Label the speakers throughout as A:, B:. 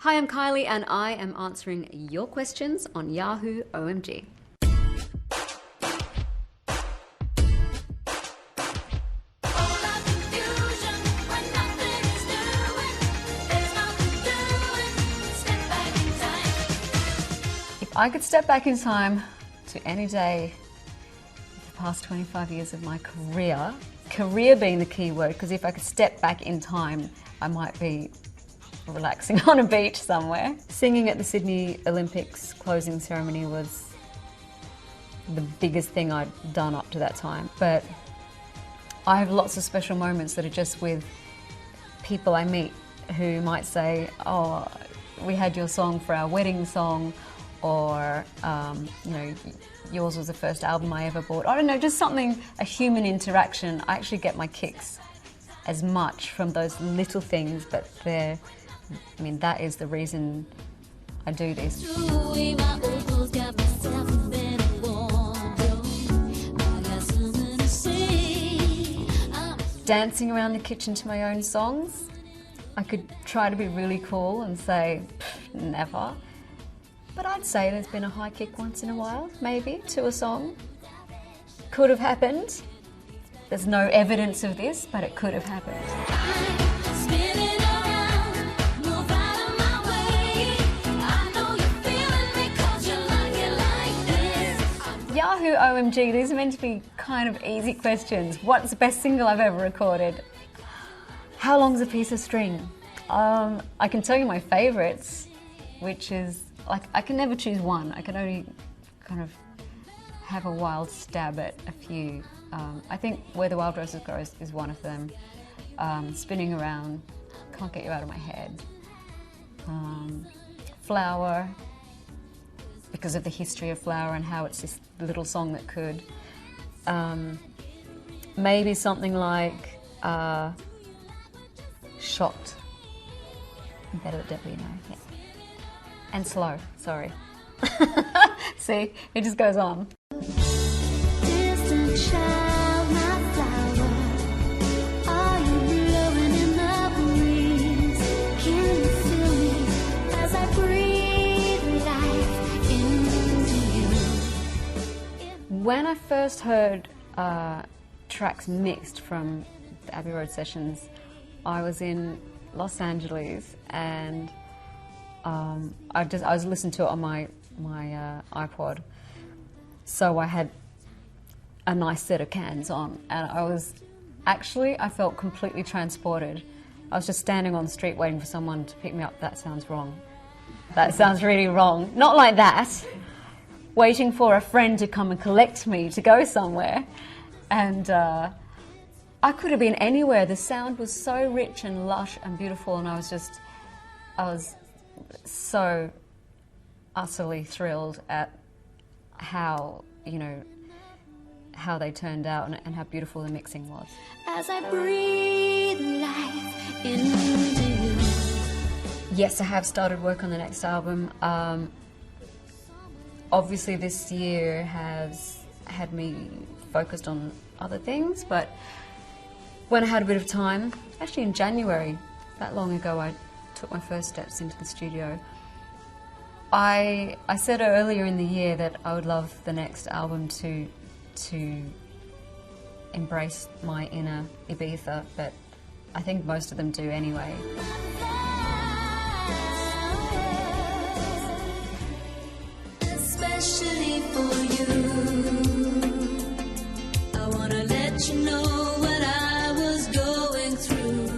A: Hi, I'm Kylie and I am answering your questions on Yahoo OMG. If I could step back in time to any day of the past 25 years of my career being the key word, because if I could step back in time, I might be relaxing on a beach somewhere. Singing at the Sydney Olympics closing ceremony was the biggest thing I'd done up to that time. But I have lots of special moments that are just with people I meet who might say, oh, we had your song for our wedding song, or you know, yours was the first album I ever bought. I don't know, just something, a human interaction. I actually get my kicks as much from those little things, but I mean, that is the reason I do this. Dancing around the kitchen to my own songs. I could try to be really cool and say, never. But I'd say there's been a high kick once in a while, maybe, to a song. Could have happened. There's no evidence of this, but it could have happened. Yahoo OMG, these are meant to be kind of easy questions. What's the best single I've ever recorded? How long's a piece of string? I can tell you my favourites, which is, like, I can never choose one. I can only kind of have a wild stab at a few. I think Where the Wild Roses Grow is one of them. Spinning Around, Can't Get You Out of My Head. Flower, because of the history of Flower and how it's this little song that could. Maybe something like Shocked. Better the Devil You Know, yeah. And Slow, sorry. See, it just goes on. Distant child, my flower, are you blowing in the breeze? Can you feel me as I breathe life into you? When I first heard tracks mixed from the Abbey Road sessions, I was in Los Angeles and I was listening to it on my iPod, so I had a nice set of cans on, and I felt completely transported. I was just standing on the street waiting for someone to pick me up. That sounds wrong. That sounds really wrong. Not like that. Waiting for a friend to come and collect me to go somewhere, and I could have been anywhere. The sound was so rich and lush and beautiful, and I was so utterly thrilled at how, you know, how they turned out and how beautiful the mixing was. As I breathe life into you. Yes, I have started work on the next album. Obviously this year has had me focused on other things, but when I had a bit of time, actually in January, that long ago, I took my first steps into the studio. I said earlier in the year that I would love the next album to embrace my inner Ibiza, but I think most of them do anyway. Especially for you, I wanna let you know what I was going through.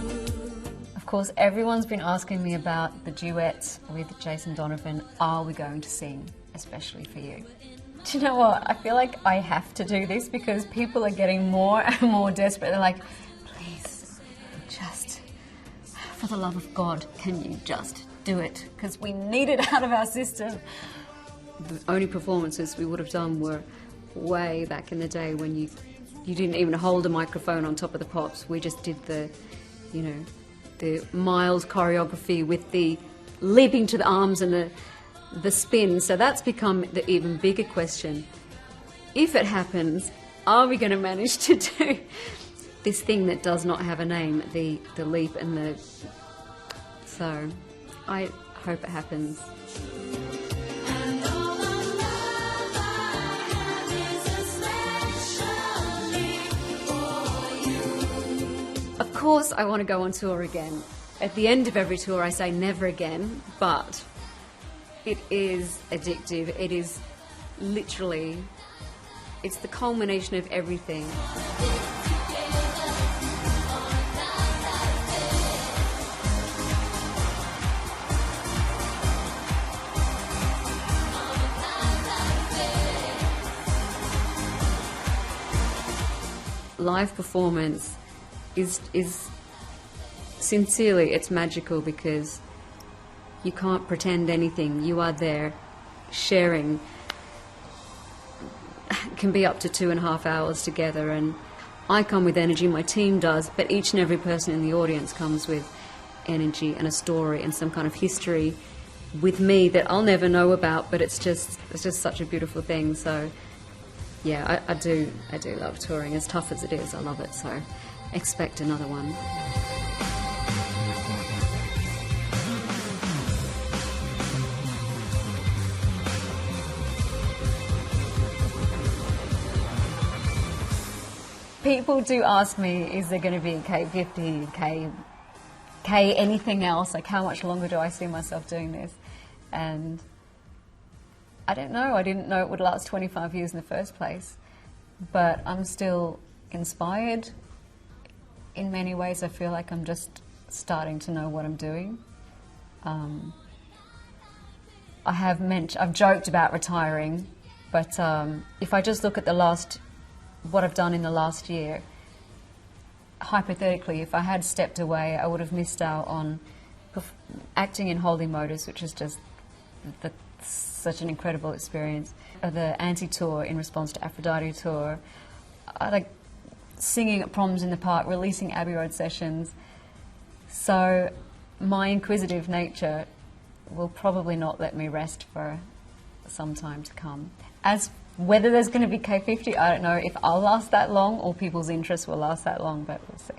A: Of course, everyone's been asking me about the duet with Jason Donovan. Are we going to sing, especially for you? Do you know what? I feel like I have to do this because people are getting more and more desperate. They're like, please, just, for the love of God, can you just do it? Because we need it out of our system. The only performances we would have done were way back in the day when you didn't even hold a microphone on top of the pops. We just did the, you know, the mild choreography with the leaping to the arms and the spin. So that's become the even bigger question. If it happens, are we going to manage to do this thing that does not have a name, the leap and the... So I hope it happens. Of course I want to go on tour again. At the end of every tour I say never again, but it is addictive. It is literally, it's the culmination of everything. Live performance is sincerely, it's magical because you can't pretend anything. You are there sharing. It can be up to 2.5 hours together, and I come with energy, my team does, but each and every person in the audience comes with energy and a story and some kind of history with me that I'll never know about, but it's just such a beautiful thing. So yeah, I do love touring. As tough as it is, I love it, so expect another one. People do ask me, is there going to be a K50, K anything else? Like, how much longer do I see myself doing this? And I don't know. I didn't know it would last 25 years in the first place. But I'm still inspired. In many ways, I feel like I'm just starting to know what I'm doing. I've joked about retiring, but if I just look at what I've done in the last year, hypothetically, if I had stepped away, I would have missed out on acting in Holy Motors, which is just such an incredible experience. The Anti-Tour in response to Aphrodite Tour, like singing at Proms in the Park, releasing Abbey Road Sessions. So my inquisitive nature will probably not let me rest for some time to come. As whether there's going to be K50, I don't know if I'll last that long or people's interest will last that long, but we'll see.